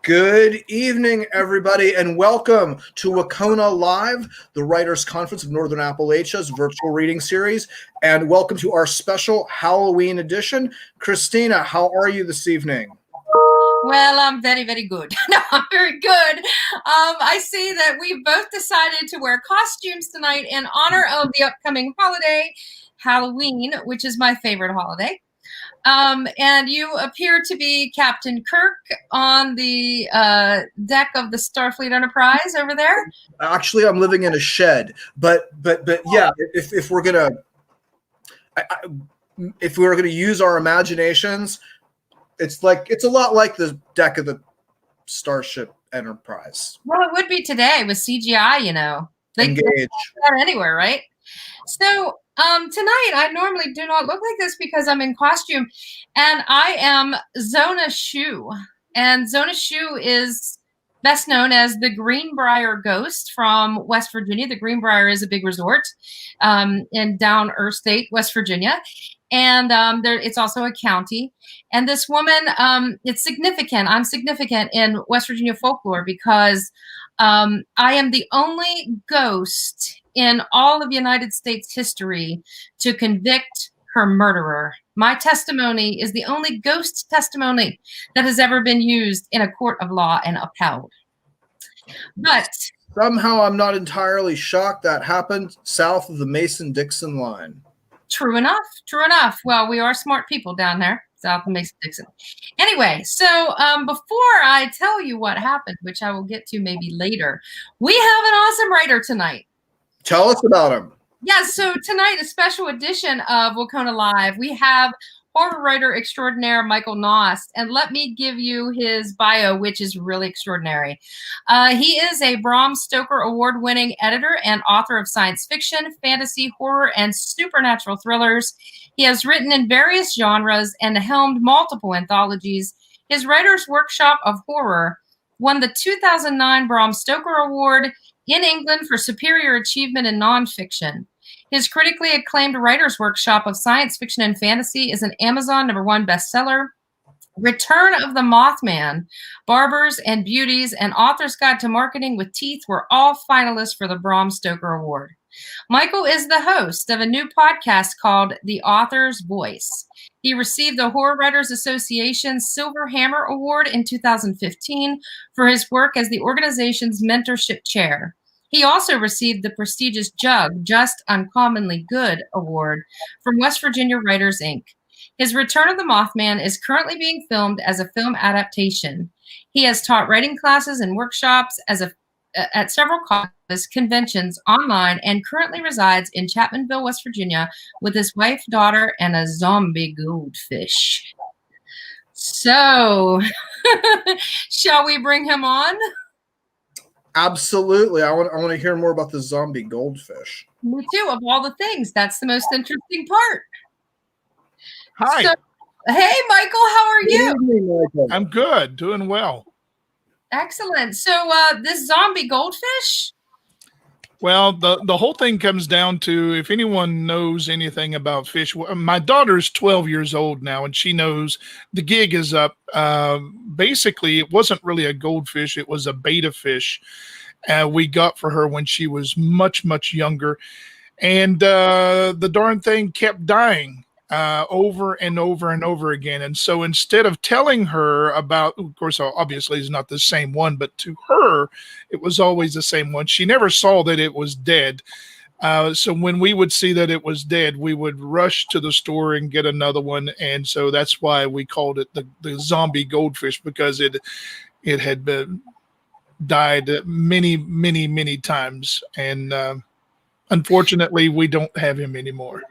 Good evening, everybody, and welcome to WCONA Live, the Writers' Conference of Northern Appalachia's virtual reading series, and welcome to our special Halloween edition. Christina, how are you this evening? Well, I'm very, very good. No, I'm very good. I see that we've both decided to wear costumes tonight in honor of the upcoming holiday, Halloween, which is my favorite holiday. And you appear to be Captain Kirk on the deck of the Starfleet Enterprise over there. Actually, I'm living in a shed, but yeah, if we're gonna use our imaginations, it's a lot like the deck of the Starship Enterprise. Well, it would be today with CGI, you know. They can do that anywhere, right? So tonight, I normally do not look like this because I'm in costume, and I am Zona Shu. And Zona Shu is best known as the Greenbrier Ghost from West Virginia. The Greenbrier is a big resort in down Earth State, West Virginia. And it's also a county. And this woman, it's significant. I'm significant in West Virginia folklore because I am the only ghost in all of United States history to convict her murderer. My testimony is the only ghost testimony that has ever been used in a court of law and upheld. But somehow I'm not entirely shocked that happened south of the Mason-Dixon line. True enough. True enough. Well, we are smart people down there, south of Mason-Dixon. Anyway, so before I tell you what happened, which I will get to maybe later, we have an awesome writer tonight. Tell us about him. Yeah, so tonight, a special edition of WCONA Live, we have horror writer extraordinaire Michael Knost, and let me give you his bio, which is really extraordinary. He is a Bram Stoker award-winning editor and author of science fiction, fantasy, horror, and supernatural thrillers. He has written in various genres and helmed multiple anthologies. His Writer's Workshop of Horror won the 2009 Bram Stoker Award in England for superior achievement in nonfiction. His critically acclaimed Writer's Workshop of Science Fiction and Fantasy is an Amazon #1 bestseller. Return of the Mothman, Barbers and Beauties, and Author's Guide to Marketing with Teeth were all finalists for the Bram Stoker Award. Michael is the host of a new podcast called The Author's Voice. He received the Horror Writers Association's Silver Hammer Award in 2015 for his work as the organization's mentorship chair. He also received the prestigious J.U.G, Just Uncommonly Good Award from West Virginia Writers, Inc. His Return of the Mothman is currently being filmed as a film adaptation. He has taught writing classes and workshops at several colleges, conventions, online, and currently resides in Chapmanville, West Virginia, with his wife, daughter, and a zombie goldfish. So, shall we bring him on? Absolutely. I want to hear more about the zombie goldfish. Me too. Of all the things, that's the most interesting part. Hi. So, hey, Michael, how are you? Good evening, Michael. I'm good, doing well. Excellent. So this zombie goldfish? Well, the whole thing comes down to, if anyone knows anything about fish, my daughter's 12 years old now, and she knows the gig is up. Basically, it wasn't really a goldfish. It was a betta fish we got for her when she was much, much younger. And the darn thing kept dying over and over and over again. And so instead of telling her about, of course, obviously it's not the same one, but to her, it was always the same one. She never saw that it was dead. So when we would see that it was dead, we would rush to the store and get another one. And so that's why we called it the zombie goldfish, because it had been died many, many, many times. And unfortunately, we don't have him anymore.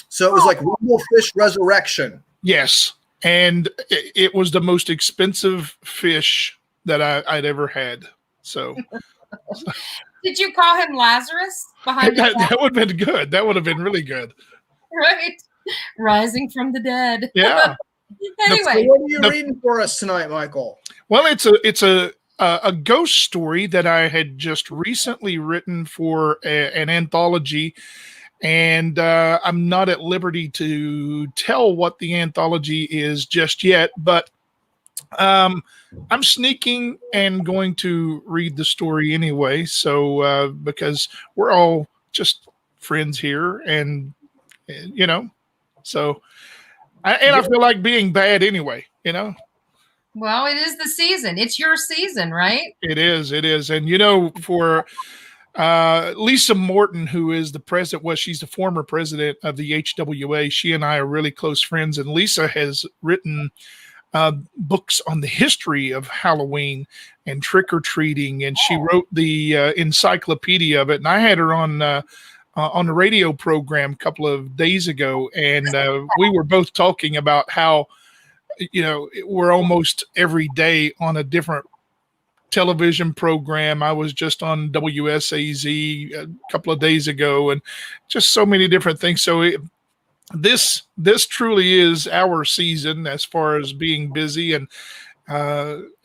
So it was like Rumblefish Resurrection. Yes. And it was the most expensive fish that I'd ever had. So did you call him Lazarus behind that would have been good. That would have been really good. Right. Rising from the dead. Yeah. Anyway. So what are you reading for us tonight, Michael? Well, it's a ghost story that I had just recently written for an anthology. And I'm not at liberty to tell what the anthology is just yet, but I'm sneaking and going to read the story anyway. So, because we're all just friends here, and so I feel like being bad anyway. Well, it is the season. It's your season, right? It is, and for Lisa Morton, who is the president, she's the former president of the HWA. She and I are really close friends, and Lisa has written books on the history of Halloween and trick or treating, and she wrote the encyclopedia of it. And I had her on the radio program a couple of days ago, and we were both talking about how we're almost every day on a different television program. I was just on WSAZ a couple of days ago, and just so many different things. So this truly is our season as far as being busy, and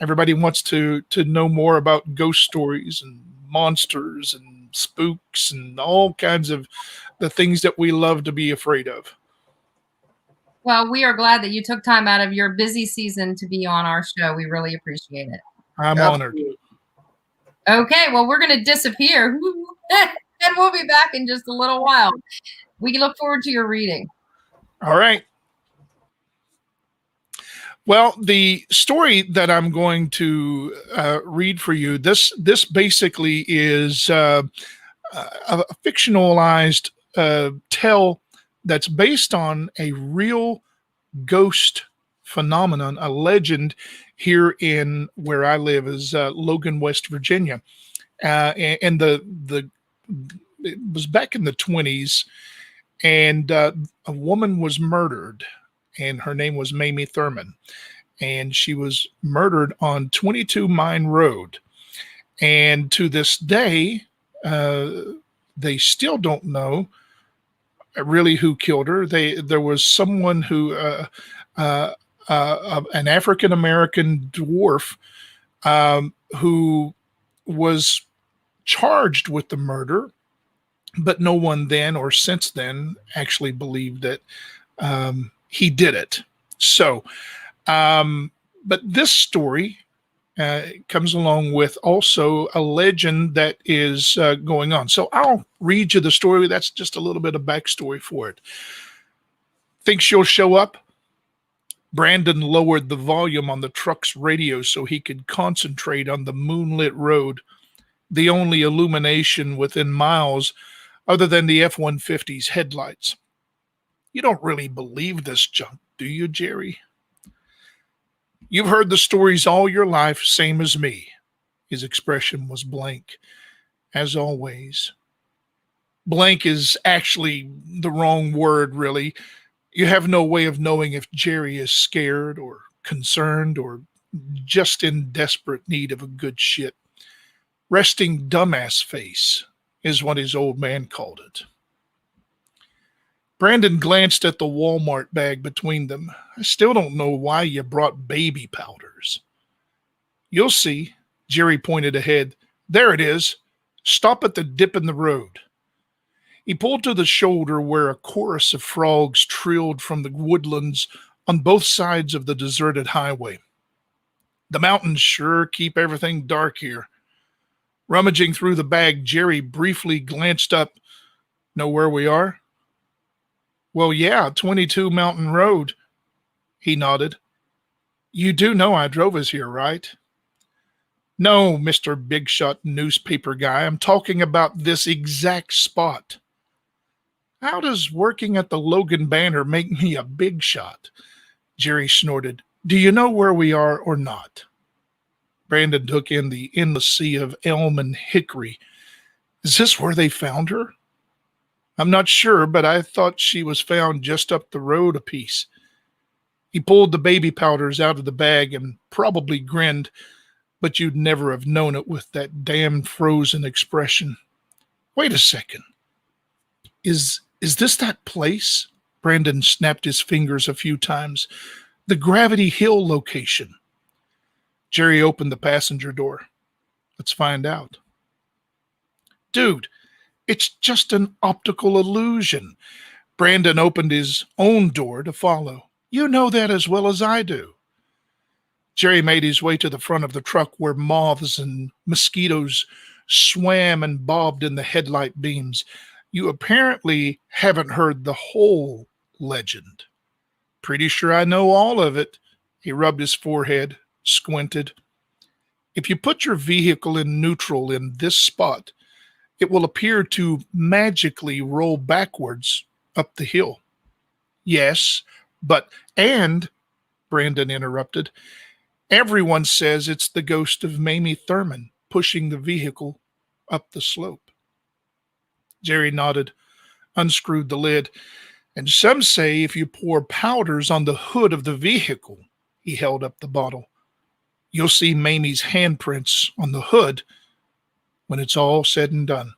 everybody wants to know more about ghost stories and monsters and spooks and all kinds of the things that we love to be afraid of. Well, we are glad that you took time out of your busy season to be on our show. We really appreciate it. I'm honored. Okay, well, we're going to disappear, and we'll be back in just a little while. We look forward to your reading. All right. Well, the story that I'm going to read for you, this basically is a fictionalized tale that's based on a real ghost phenomenon, a legend here in where I live is Logan, West Virginia. And it was back in the 1920s, and a woman was murdered, and her name was Mamie Thurman, and she was murdered on 22 Mine Road. And to this day, they still don't know really who killed her. There was someone who an African American dwarf who was charged with the murder, but no one then or since then actually believed that he did it. So, but this story comes along with also a legend that is going on. So I'll read you the story. That's just a little bit of backstory for it. Think she'll show up? Brandon lowered the volume on the truck's radio so he could concentrate on the moonlit road, the only illumination within miles other than the F-150's headlights. You don't really believe this junk, do you, Jerry? You've heard the stories all your life, same as me. His expression was blank, as always. Blank is actually the wrong word, really. You have no way of knowing if Jerry is scared or concerned or just in desperate need of a good shit. Resting dumbass face is what his old man called it. Brandon glanced at the Walmart bag between them. I still don't know why you brought baby powders. You'll see. Jerry pointed ahead. There it is. Stop at the dip in the road. He pulled to the shoulder where a chorus of frogs trilled from the woodlands on both sides of the deserted highway. The mountains sure keep everything dark here. Rummaging through the bag, Jerry briefly glanced up. Know where we are? Well, yeah, 22 Mountain Road. He nodded. You do know I drove us here, right? No, Mr. Big Shot newspaper guy. I'm talking about this exact spot. How does working at the Logan Banner make me a big shot? Jerry snorted. Do you know where we are or not? Brandon took in the endless sea of elm and hickory. Is this where they found her? I'm not sure, but I thought she was found just up the road a piece. He pulled the baby powders out of the bag and probably grinned, but you'd never have known it with that damn frozen expression. Wait a second. Is this that place? Brandon snapped his fingers a few times. The Gravity Hill location. Jerry opened the passenger door. Let's find out. Dude, it's just an optical illusion. Brandon opened his own door to follow. You know that as well as I do. Jerry made his way to the front of the truck where moths and mosquitoes swam and bobbed in the headlight beams. You apparently haven't heard the whole legend. Pretty sure I know all of it. He rubbed his forehead, squinted. If you put your vehicle in neutral in this spot, it will appear to magically roll backwards up the hill. Yes, and Brandon interrupted, everyone says it's the ghost of Mamie Thurman pushing the vehicle up the slope. Jerry nodded, unscrewed the lid, and some say if you pour powders on the hood of the vehicle, he held up the bottle, you'll see Mamie's handprints on the hood when it's all said and done.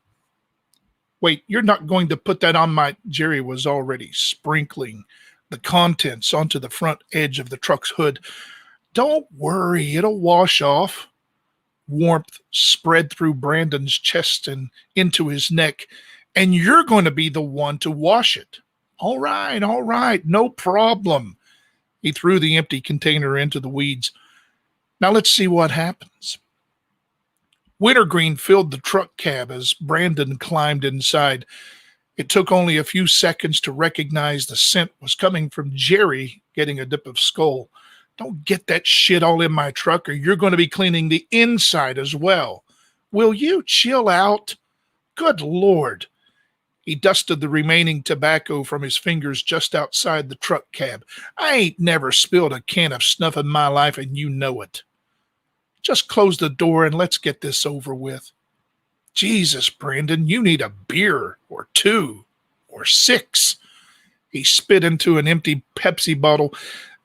Wait, you're not going to put that on my... Jerry was already sprinkling the contents onto the front edge of the truck's hood. Don't worry, it'll wash off. Warmth spread through Brandon's chest and into his neck, and you're going to be the one to wash it. All right, no problem. He threw the empty container into the weeds. Now let's see what happens. Wintergreen filled the truck cab as Brandon climbed inside. It took only a few seconds to recognize the scent was coming from Jerry getting a dip of skull. Don't get that shit all in my truck or you're going to be cleaning the inside as well. Will you chill out? Good Lord. He dusted the remaining tobacco from his fingers just outside the truck cab. I ain't never spilled a can of snuff in my life and you know it. Just close the door and let's get this over with. Jesus, Brandon, you need a beer or 2 or 6. He spit into an empty Pepsi bottle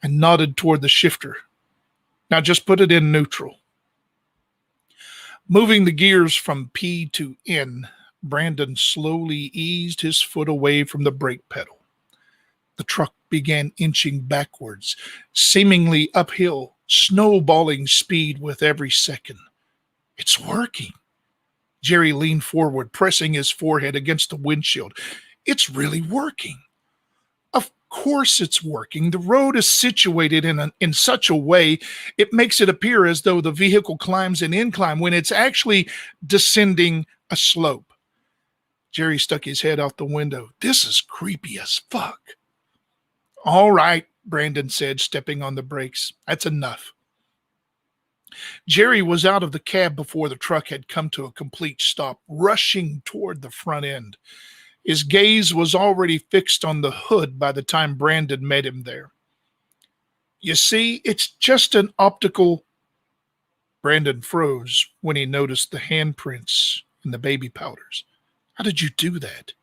and nodded toward the shifter. Now just put it in neutral. Moving the gears from P to N, Brandon slowly eased his foot away from the brake pedal. The truck began inching backwards, seemingly uphill, snowballing speed with every second. It's working. Jerry leaned forward, pressing his forehead against the windshield. It's really working. Of course it's working. The road is situated in such a way it makes it appear as though the vehicle climbs an incline when it's actually descending a slope. Jerry stuck his head out the window. This is creepy as fuck. All right, Brandon said, stepping on the brakes. That's enough. Jerry was out of the cab before the truck had come to a complete stop, rushing toward the front end. His gaze was already fixed on the hood by the time Brandon met him there. You see, it's just an optical... Brandon froze when he noticed the handprints in the baby powders. How did you do that?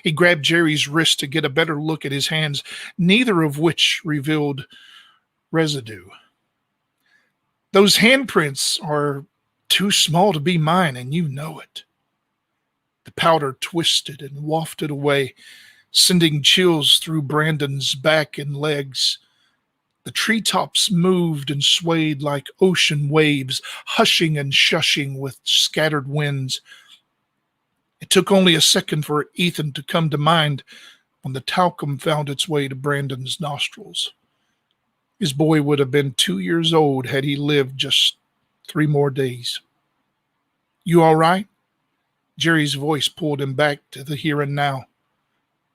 He grabbed Jerry's wrist to get a better look at his hands, neither of which revealed residue. Those handprints are too small to be mine, and you know it. The powder twisted and wafted away, sending chills through Brandon's back and legs. The treetops moved and swayed like ocean waves, hushing and shushing with scattered winds. It took only a second for Ethan to come to mind when the talcum found its way to Brandon's nostrils. His boy would have been 2 years old had he lived just 3 more days. You all right? Jerry's voice pulled him back to the here and now.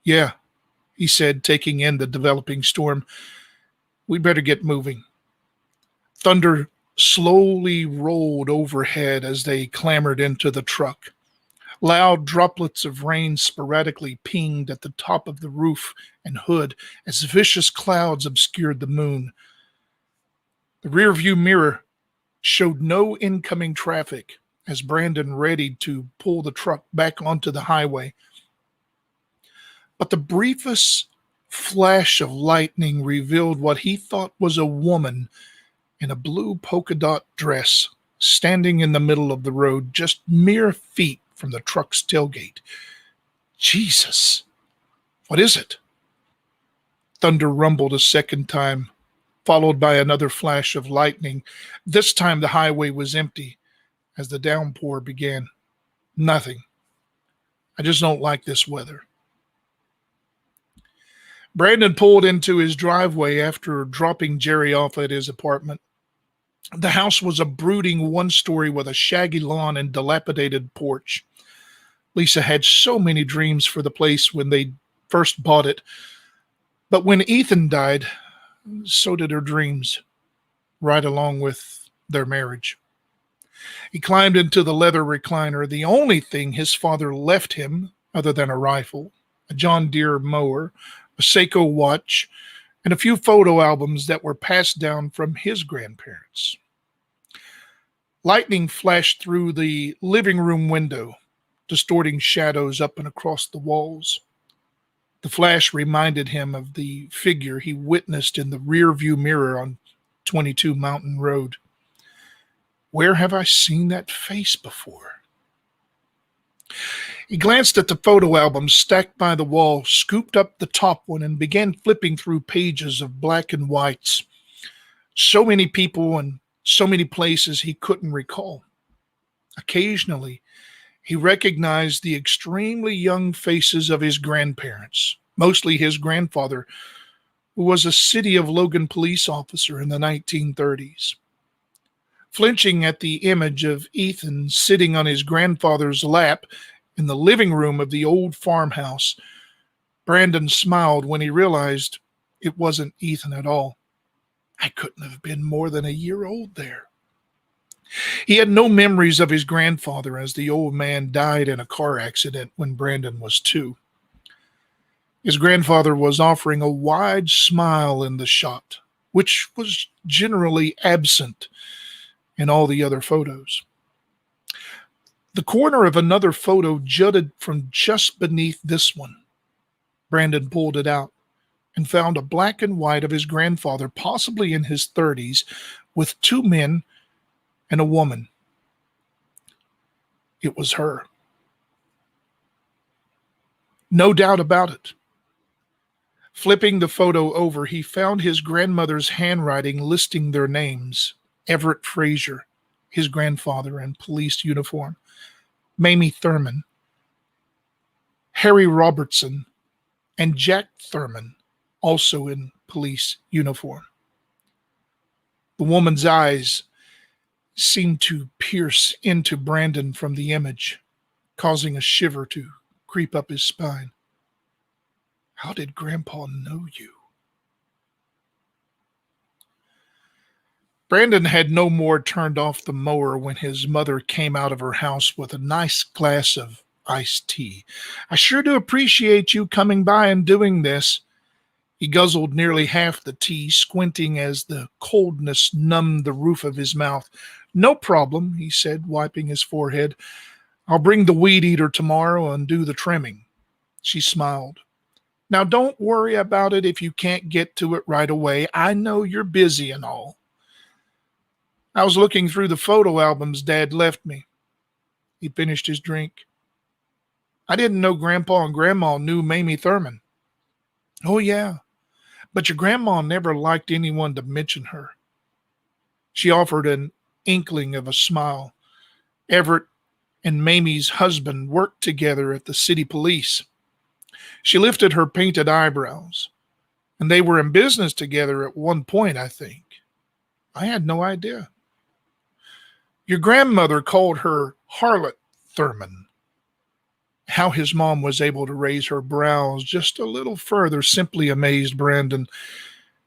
Yeah, he said, taking in the developing storm. We better get moving. Thunder slowly rolled overhead as they clambered into the truck. Loud droplets of rain sporadically pinged at the top of the roof and hood as vicious clouds obscured the moon. The rearview mirror showed no incoming traffic as Brandon readied to pull the truck back onto the highway. But the briefest flash of lightning revealed what he thought was a woman in a blue polka dot dress standing in the middle of the road, just mere feet from the truck's tailgate. Jesus, what is it? Thunder rumbled a second time, followed by another flash of lightning. This time the highway was empty as the downpour began. Nothing. I just don't like this weather. Brandon pulled into his driveway after dropping Jerry off at his apartment. The house was a brooding one-story with a shaggy lawn and dilapidated porch. Lisa had so many dreams for the place when they first bought it. But when Ethan died, so did her dreams, right along with their marriage. He climbed into the leather recliner, the only thing his father left him other than a rifle, a John Deere mower, a Seiko watch, and a few photo albums that were passed down from his grandparents. Lightning flashed through the living room window, distorting shadows up and across the walls. The flash reminded him of the figure he witnessed in the rearview mirror on 22 Mountain Road. Where have I seen that face before? He glanced at the photo albums stacked by the wall, scooped up the top one, and began flipping through pages of black and whites. So many people and so many places he couldn't recall. Occasionally, he recognized the extremely young faces of his grandparents, mostly his grandfather, who was a City of Logan police officer in the 1930s. Flinching at the image of Ethan sitting on his grandfather's lap in the living room of the old farmhouse, Brandon smiled when he realized it wasn't Ethan at all. I couldn't have been more than a year old there. He had no memories of his grandfather as the old man died in a car accident when Brandon was 2. His grandfather was offering a wide smile in the shot, which was generally absent in all the other photos. The corner of another photo jutted from just beneath this one. Brandon pulled it out and found a black and white of his grandfather, possibly in his 30s, with 2 men and a woman. It was her. No doubt about it. Flipping the photo over, he found his grandmother's handwriting listing their names. Everett Frazier, his grandfather in police uniform. Mamie Thurman, Harry Robertson, and Jack Thurman, also in police uniform. The woman's eyes seemed to pierce into Brandon from the image, causing a shiver to creep up his spine. How did Grandpa know you? Brandon had no more turned off the mower when his mother came out of her house with a nice glass of iced tea. I sure do appreciate you coming by and doing this. He guzzled nearly half the tea, squinting as the coldness numbed the roof of his mouth. No problem, he said, wiping his forehead. I'll bring the weed eater tomorrow and do the trimming. She smiled. Now don't worry about it if you can't get to it right away. I know you're busy and all. I was looking through the photo albums Dad left me. He finished his drink. I didn't know Grandpa and Grandma knew Mamie Thurman. Oh, yeah, but your grandma never liked anyone to mention her. She offered an inkling of a smile. Everett and Mamie's husband worked together at the city police. She lifted her painted eyebrows, and they were in business together at one point, I think. I had no idea. Your grandmother called her Harlot Thurman. How his mom was able to raise her brows just a little further simply amazed Brandon.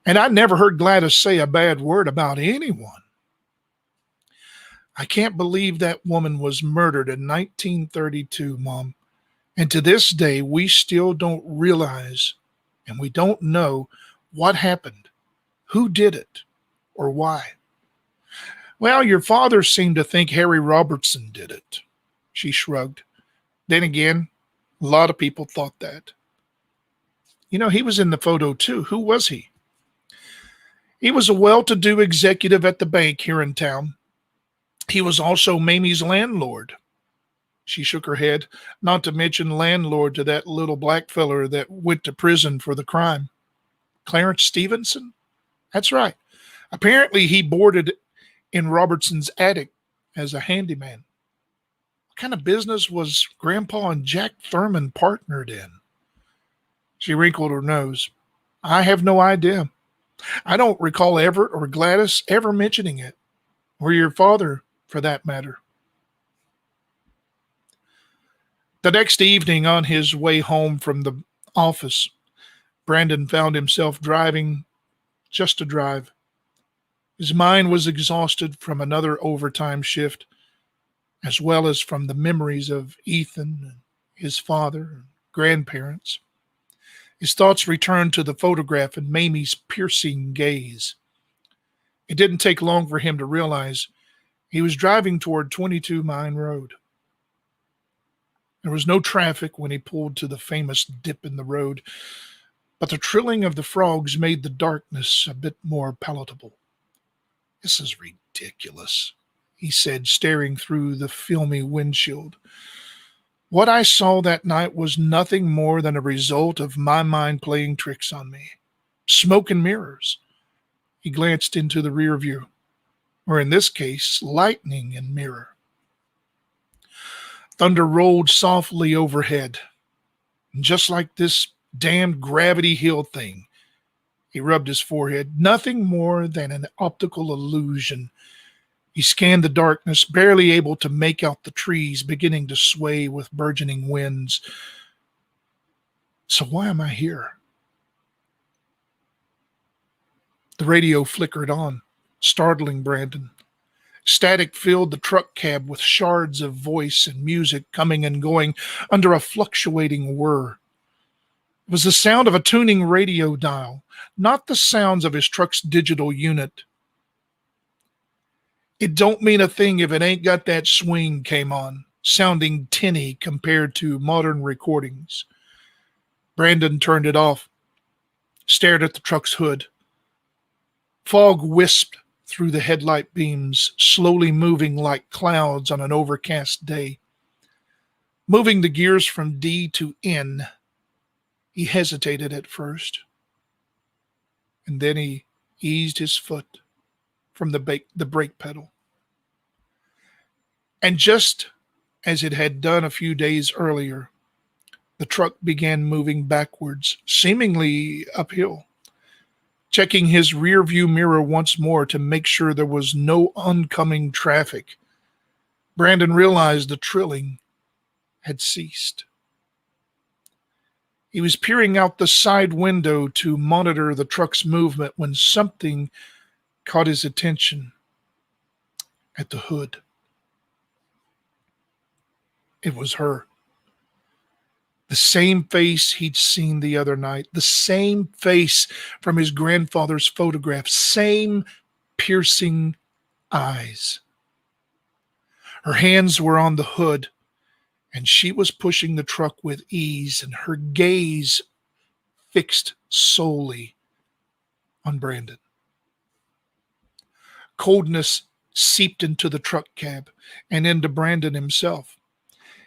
And I never heard Gladys say a bad word about anyone. I can't believe that woman was murdered in 1932, Mom. And to this day, we still don't realize and we don't know what happened, who did it, or why. Well, your father seemed to think Harry Robertson did it. She shrugged. Then again, a lot of people thought that. You know, he was in the photo too. Who was he? He was a well-to-do executive at the bank here in town. He was also Mamie's landlord. She shook her head, not to mention landlord to that little black feller that went to prison for the crime. Clarence Stevenson? That's right. Apparently he boarded in Robertson's attic as a handyman. What kind of business was Grandpa and Jack Thurman partnered in? She wrinkled her nose. I have no idea. I don't recall Everett or Gladys ever mentioning it. or your father, for that matter. The next evening, on his way home from the office, Brandon found himself driving just to drive. His mind was exhausted from another overtime shift, as well as from the memories of Ethan and his father and grandparents. His thoughts returned to the photograph and Mamie's piercing gaze. It didn't take long for him to realize he was driving toward 22 Mine Road. There was no traffic when he pulled to the famous dip in the road, but the trilling of the frogs made the darkness a bit more palatable. "This is ridiculous," he said, staring through the filmy windshield. "What I saw that night was nothing more than a result of my mind playing tricks on me. Smoke and mirrors." He glanced into the rear view, or in this case, lightning and mirror. Thunder rolled softly overhead. And just like this damned Gravity Hill thing, he rubbed his forehead, nothing more than an optical illusion. He scanned the darkness, barely able to make out the trees beginning to sway with burgeoning winds. So why am I here? The radio flickered on, startling Brandon. Static filled the truck cab with shards of voice and music coming and going under a fluctuating whir. It was the sound of a tuning radio dial, not the sounds of his truck's digital unit. "It don't mean a thing if it ain't got that swing," came on, sounding tinny compared to modern recordings. Brandon turned it off, stared at the truck's hood. Fog wisped through the headlight beams, slowly moving like clouds on an overcast day. Moving the gears from D to N, he hesitated at first, and then he eased his foot from the brake pedal. And just as it had done a few days earlier, the truck began moving backwards, seemingly uphill. Checking his rear view mirror once more to make sure there was no oncoming traffic, Brandon realized the trilling had ceased. He was peering out the side window to monitor the truck's movement when something caught his attention at the hood. It was her. The same face he'd seen the other night, the same face from his grandfather's photograph, same piercing eyes. Her hands were on the hood, and she was pushing the truck with ease, and her gaze fixed solely on Brandon. Coldness seeped into the truck cab and into Brandon himself.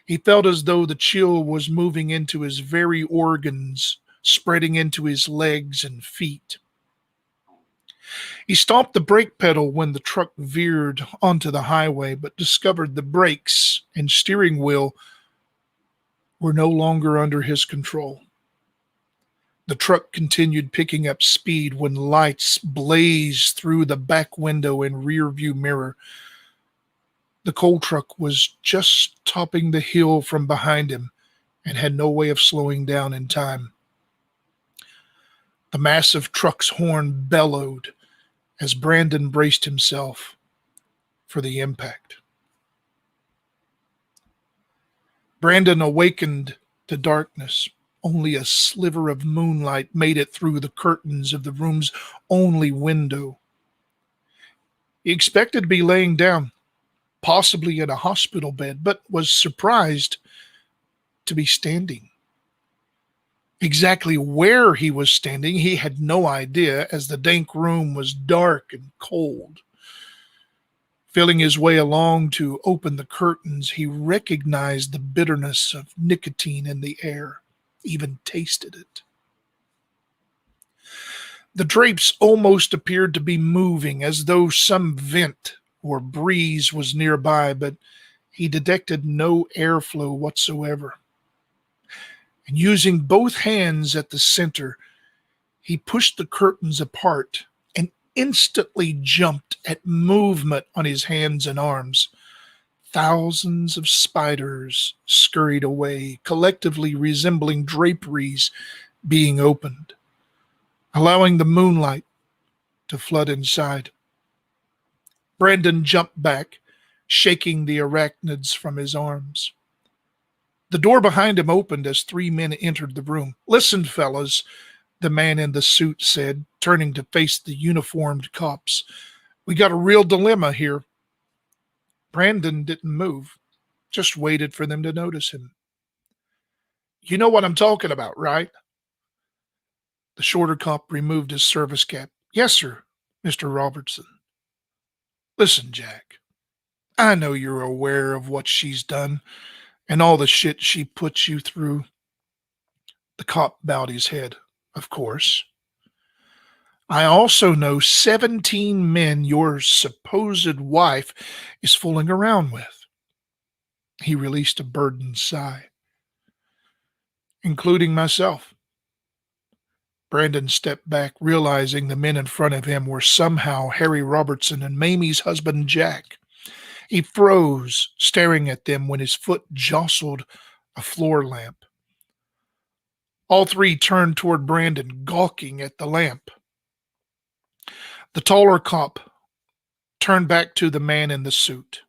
He felt as though the chill was moving into his very organs, spreading into his legs and feet. He stomped the brake pedal when the truck veered onto the highway, but discovered the brakes and steering wheel were no longer under his control. The truck continued picking up speed when lights blazed through the back window and rear view mirror. The coal truck was just topping the hill from behind him and had no way of slowing down in time. The massive truck's horn bellowed as Brandon braced himself for the impact. Brandon awakened to darkness. Only a sliver of moonlight made it through the curtains of the room's only window. He expected to be laying down, possibly in a hospital bed, but was surprised to be standing. Exactly where he was standing, he had no idea, as the dank room was dark and cold. Feeling his way along to open the curtains, he recognized the bitterness of nicotine in the air, even tasted it. The drapes almost appeared to be moving, as though some vent or breeze was nearby, but he detected no airflow whatsoever. And using both hands at the center, he pushed the curtains apart and instantly jumped at movement on his hands and arms. Thousands of spiders scurried away, collectively resembling draperies being opened, allowing the moonlight to flood inside. Brandon jumped back, shaking the arachnids from his arms. The door behind him opened as 3 men entered the room. "Listen, fellas," the man in the suit said, turning to face the uniformed cops. "We got a real dilemma here." Brandon didn't move, just waited for them to notice him. "You know what I'm talking about, right?" The shorter cop removed his service cap. "Yes, sir, Mr. Robertson." "Listen, Jack, I know you're aware of what she's done and all the shit she puts you through." The cop bowed his head. "Of course. I also know 17 men your supposed wife is fooling around with." He released a burdened sigh. "Including myself." Brandon stepped back, realizing the men in front of him were somehow Harry Robertson and Mamie's husband, Jack. He froze, staring at them when his foot jostled a floor lamp. All three turned toward Brandon, gawking at the lamp. The taller cop turned back to the man in the suit.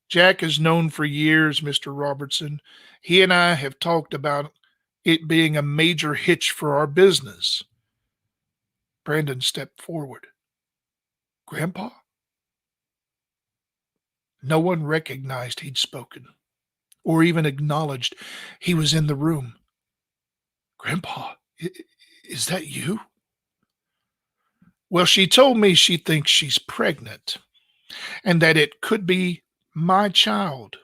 "Jack is known for years, Mr. Robertson. He and I have talked about it being a major hitch for our business." Brandon stepped forward. "Grandpa?" No one recognized he'd spoken, or even acknowledged he was in the room. "Grandpa, is that you?" "Well, she told me she thinks she's pregnant, and that it could be my child."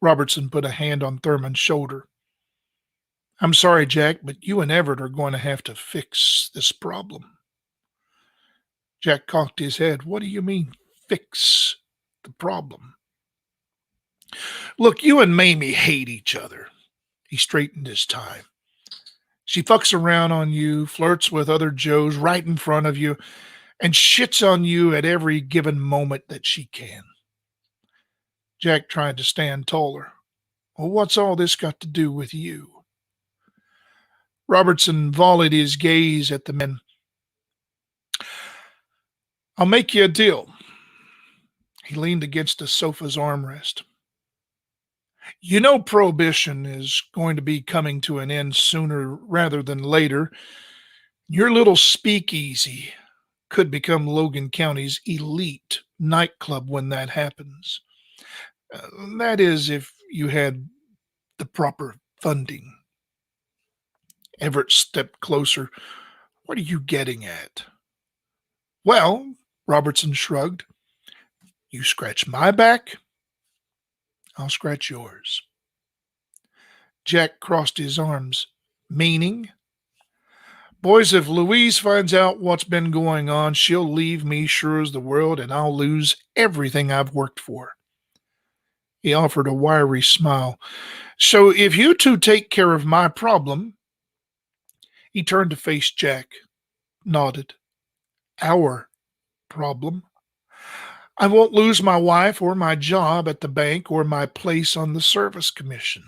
Robertson put a hand on Thurman's shoulder. "I'm sorry, Jack, but you and Everett are going to have to fix this problem." Jack cocked his head. "What do you mean, fix the problem?" "Look, you and Mamie hate each other." He straightened his tie. "She fucks around on you, flirts with other Joes right in front of you, and shits on you at every given moment that she can." Jack tried to stand taller. "Well, what's all this got to do with you?" Robertson volleyed his gaze at the men. "I'll make you a deal." He leaned against the sofa's armrest. "You know Prohibition is going to be coming to an end sooner rather than later. Your little speakeasy could become Logan County's elite nightclub when that happens. That is, if you had the proper funding." Everett stepped closer. "What are you getting at?" "Well," Robertson shrugged, "you scratch my back, I'll scratch yours." Jack crossed his arms. "Meaning?" "Boys, if Louise finds out what's been going on, she'll leave me sure as the world, and I'll lose everything I've worked for." He offered a wiry smile. "So if you two take care of my problem," he turned to face Jack, nodded, "our problem, I won't lose my wife or my job at the bank or my place on the service commission."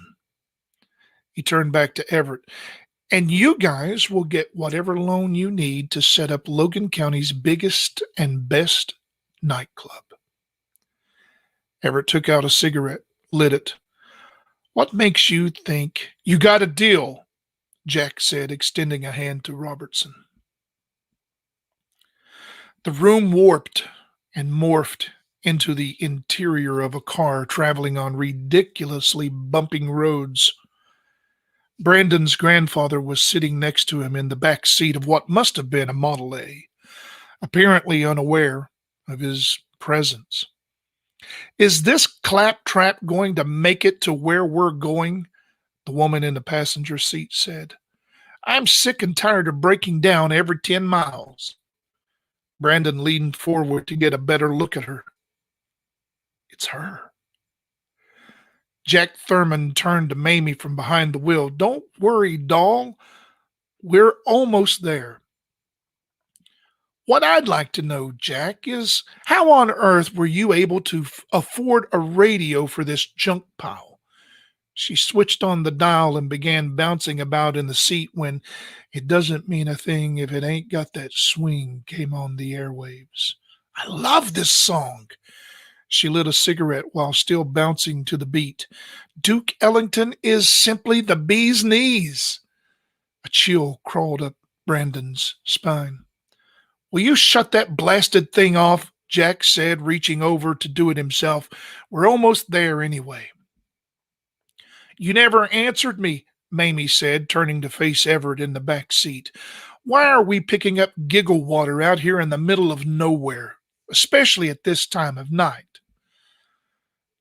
He turned back to Everett. "And you guys will get whatever loan you need to set up Logan County's biggest and best nightclub." Everett took out a cigarette, lit it. "What makes you think you got a deal?" Jack said, extending a hand to Robertson. The room warped and morphed into the interior of a car traveling on ridiculously bumping roads. Brandon's grandfather was sitting next to him in the back seat of what must have been a Model A, apparently unaware of his presence. "Is this claptrap going to make it to where we're going?" the woman in the passenger seat said. "I'm sick and tired of breaking down every 10 miles. Brandon leaned forward to get a better look at her. "It's her." Jack Thurman turned to Mamie from behind the wheel. "Don't worry, doll. We're almost there." What I'd like to know, Jack, is how on earth were you able to afford a radio for this junk pile? She switched on the dial and began bouncing about in the seat when "It Doesn't Mean a Thing If It Ain't Got That Swing" came on the airwaves. I love this song. She lit a cigarette while still bouncing to the beat. Duke Ellington is simply the bee's knees. A chill crawled up Brandon's spine. "Will you shut that blasted thing off?" Jack said, reaching over to do it himself. "We're almost there anyway." "You never answered me," Mamie said, turning to face Everett in the back seat. "Why are we picking up giggle water out here in the middle of nowhere, especially at this time of night?"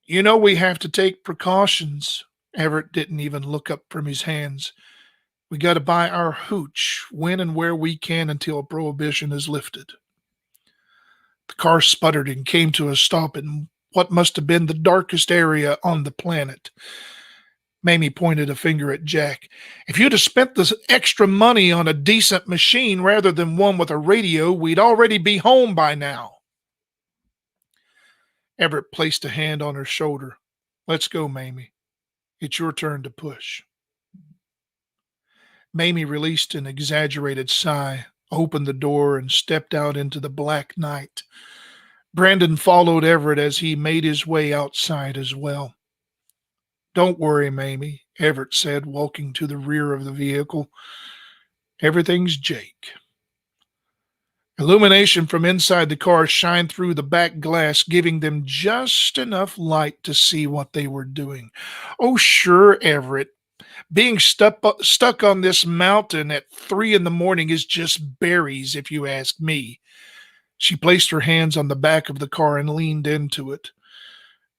"You know we have to take precautions." Everett didn't even look up from his hands. "We got to buy our hooch when and where we can until prohibition is lifted." The car sputtered and came to a stop in what must have been the darkest area on the planet. Mamie pointed a finger at Jack. "If you'd have spent the extra money on a decent machine rather than one with a radio, we'd already be home by now." Everett placed a hand on her shoulder. "Let's go, Mamie. It's your turn to push." Mamie released an exaggerated sigh, opened the door, and stepped out into the black night. Brandon followed Everett as he made his way outside as well. "Don't worry, Mamie," Everett said, walking to the rear of the vehicle. "Everything's Jake." Illumination from inside the car shined through the back glass, giving them just enough light to see what they were doing. "Oh, sure, Everett. Being stuck on this mountain at 3 in the morning is just berries, if you ask me." She placed her hands on the back of the car and leaned into it.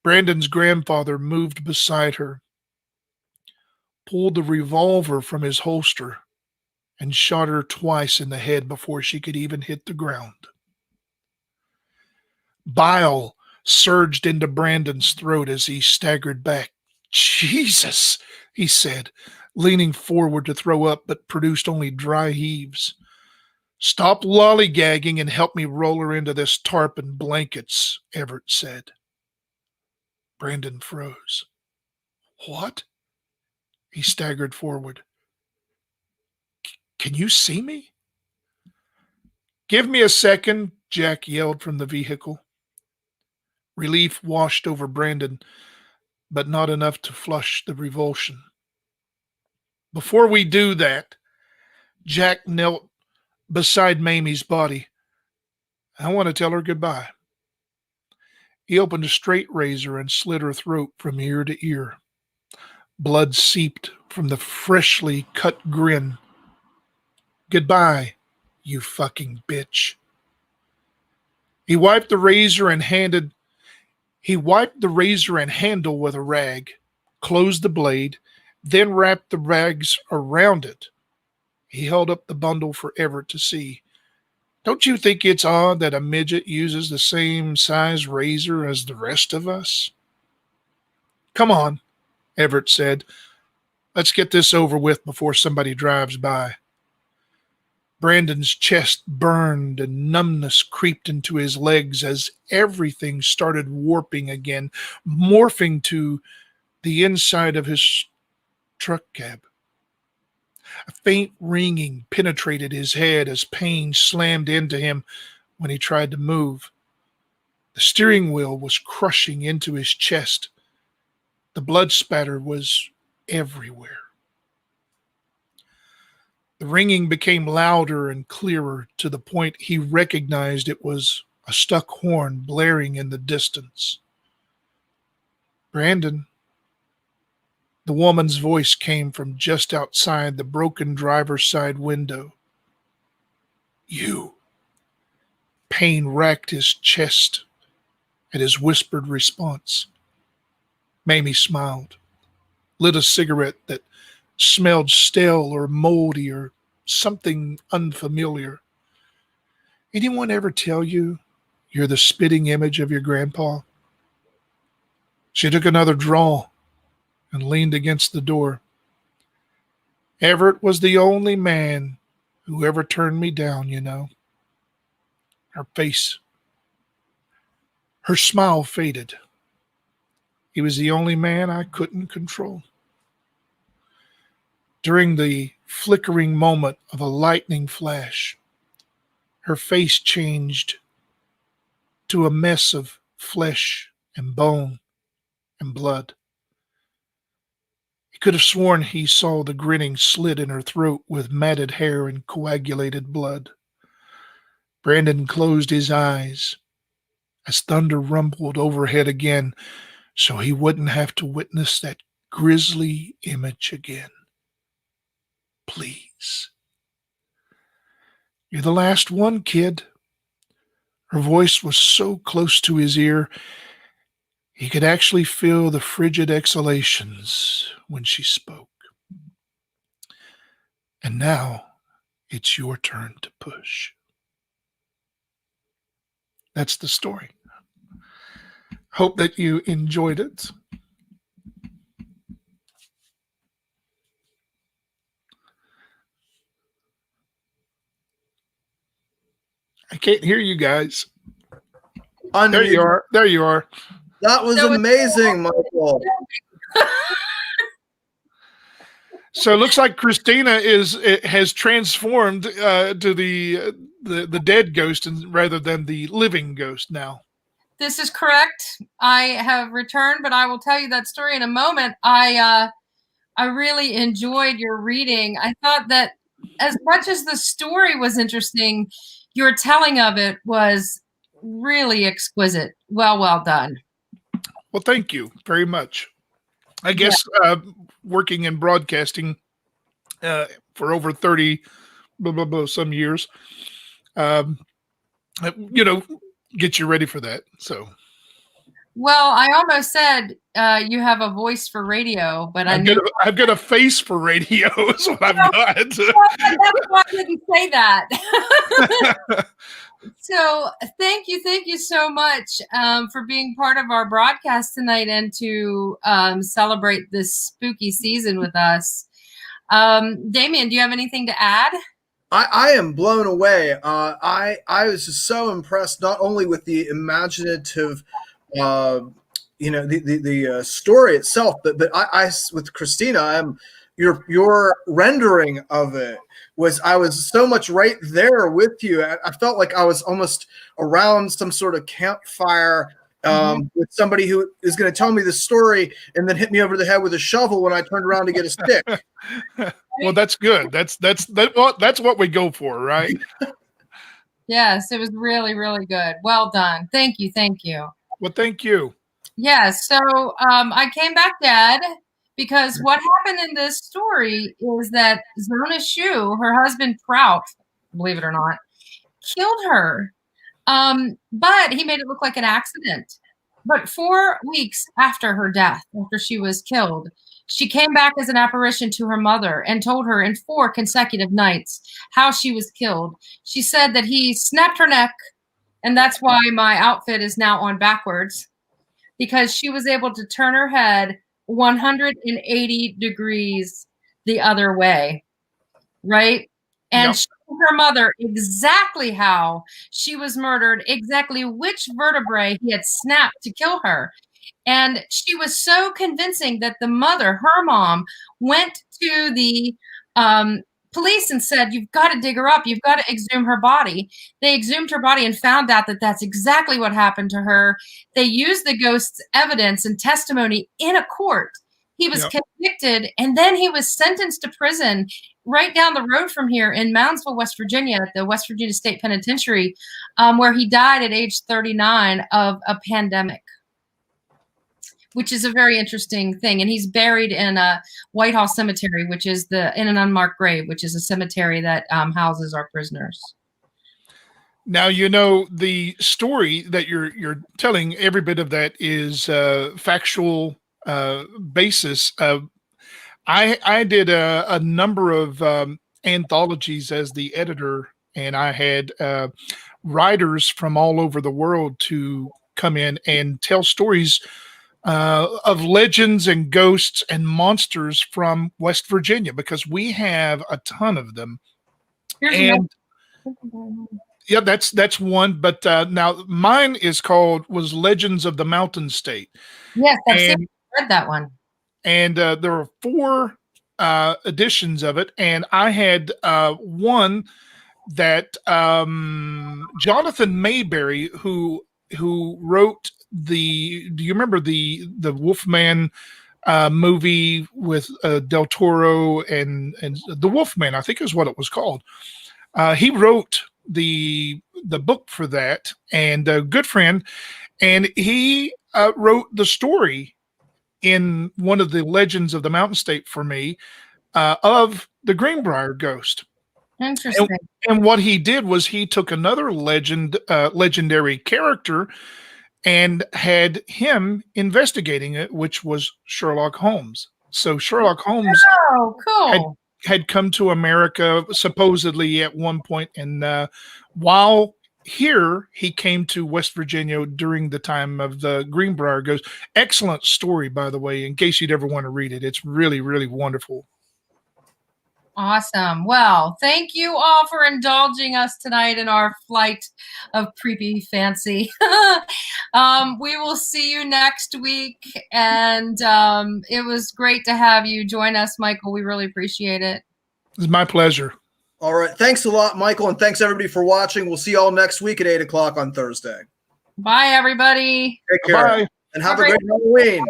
Brandon's grandfather moved beside her, pulled the revolver from his holster, and shot her twice in the head before she could even hit the ground. Bile surged into Brandon's throat as he staggered back. "Jesus," he said, leaning forward to throw up, but produced only dry heaves. "Stop lollygagging and help me roll her into this tarp and blankets," Everett said. Brandon froze. "What?" He staggered forward. "Can you see me?" "Give me a second," Jack yelled from the vehicle. Relief washed over Brandon, but not enough to flush the revulsion. "Before we do that," Jack knelt beside Mamie's body, "I want to tell her goodbye." He opened a straight razor and slit her throat from ear to ear. Blood seeped from the freshly cut grin. "Goodbye, you fucking bitch." He wiped the razor and handle with a rag, closed the blade, then wrapped the rags around it. He held up the bundle for Everett to see. "Don't you think it's odd that a midget uses the same size razor as the rest of us?" "Come on," Everett said. "Let's get this over with before somebody drives by." Brandon's chest burned and numbness creeped into his legs as everything started warping again, morphing to the inside of his truck cab. A faint ringing penetrated his head as pain slammed into him when he tried to move. The steering wheel was crushing into his chest. The blood spatter was everywhere. The ringing became louder and clearer to the point he recognized it was a stuck horn blaring in the distance. "Brandon." The woman's voice came from just outside the broken driver's side window. "You." Pain racked his chest at his whispered response. Mamie smiled, lit a cigarette that smelled stale or moldy or something unfamiliar. "Anyone ever tell you you're the spitting image of your grandpa?" She took another draw and leaned against the door. "Everett was the only man who ever turned me down, you know." Her face, her smile faded. He was the only man I couldn't control. During the flickering moment of a lightning flash, her face changed to a mess of flesh and bone and blood. He could have sworn he saw the grinning slit in her throat with matted hair and coagulated blood. Brandon closed his eyes as thunder rumbled overhead again, so he wouldn't have to witness that grisly image again. Please. You're the last one, kid. Her voice was so close to his ear, he could actually feel the frigid exhalations when she spoke. And now it's your turn to push. That's the story. Hope that you enjoyed it. I can't hear you guys. There you are. There you are. That was amazing, Michael. So it looks like Christina has transformed to the dead ghost rather than the living ghost now. This is correct. I have returned, but I will tell you that story in a moment. I really enjoyed your reading. I thought that as much as the story was interesting, your telling of it was really exquisite. Well done. Well, thank you very much. I guess working in broadcasting for over 30 some years, get you ready for that. So, well, I almost said you have a voice for radio, but I've got a face for radio. Is what I've got. That's why I didn't say that. So thank you so much for being part of our broadcast tonight and to celebrate this spooky season with us. Damien, do you have anything to add? I am blown away. I was just so impressed, not only with the imaginative, the story itself, but I with Christina, your rendering of it I was so much right there with you. I felt like I was almost around some sort of campfire with somebody who is going to tell me the story and then hit me over the head with a shovel when I turned around to get a stick. Well, that's good. That's what we go for, right? Yes, it was really, really good. Well done. Thank you. Well, thank you. Yes. So I came back dead because what happened in this story is that Zona Shu, her husband Prout, believe it or not, killed her. But he made it look like an accident. But 4 weeks after her death, after she was killed, she came back as an apparition to her mother and told her in 4 consecutive nights how she was killed. She said that he snapped her neck, and that's why my outfit is now on backwards, because she was able to turn her head 180 degrees the other way, right? And she told her mother exactly how she was murdered, exactly which vertebrae he had snapped to kill her. And she was so convincing that the mother, her mom, went to the police and said, "You've got to dig her up. You've got to exhume her body." They exhumed her body and found out that that's exactly what happened to her. They used the ghost's evidence and testimony in a court. He was convicted, and then he was sentenced to prison right down the road from here in Moundsville, West Virginia, at the West Virginia State Penitentiary, where he died at age 39 of a pandemic, which is a very interesting thing. And he's buried in a Whitehall Cemetery, which is in an unmarked grave, which is a cemetery that houses our prisoners. Now, the story that you're telling, every bit of that is factual basis. I did a number of anthologies as the editor, and I had writers from all over the world to come in and tell stories of legends and ghosts and monsters from West Virginia, because we have a ton of them. And Yeah, that's one. But now mine was Legends of the Mountain State. Yes, and read that one. And there were 4 editions of it, and I had one that Jonathan Mayberry, who wrote do you remember the Wolfman movie with Del Toro and the Wolfman, I think is what it was called. He wrote the book for that, and a good friend, and he wrote the story in one of the Legends of the Mountain State for me of the Greenbrier Ghost. Interesting. And what he did was he took another legendary character and had him investigating it, which was Sherlock Holmes. So Sherlock Holmes cool. had come to America supposedly at one point, and while here he came to West Virginia during the time of the Greenbrier Ghost. Excellent story, by the way, in case you'd ever want to read it. It's really, really wonderful. Awesome. Well, thank you all for indulging us tonight in our flight of creepy fancy. We will see you next week. And it was great to have you join us, Michael. We really appreciate it. It's my pleasure. All right. Thanks a lot, Michael. And thanks everybody for watching. We'll see you all next week at 8 o'clock on Thursday. Bye, everybody. Take care. Bye. And have a great Halloween.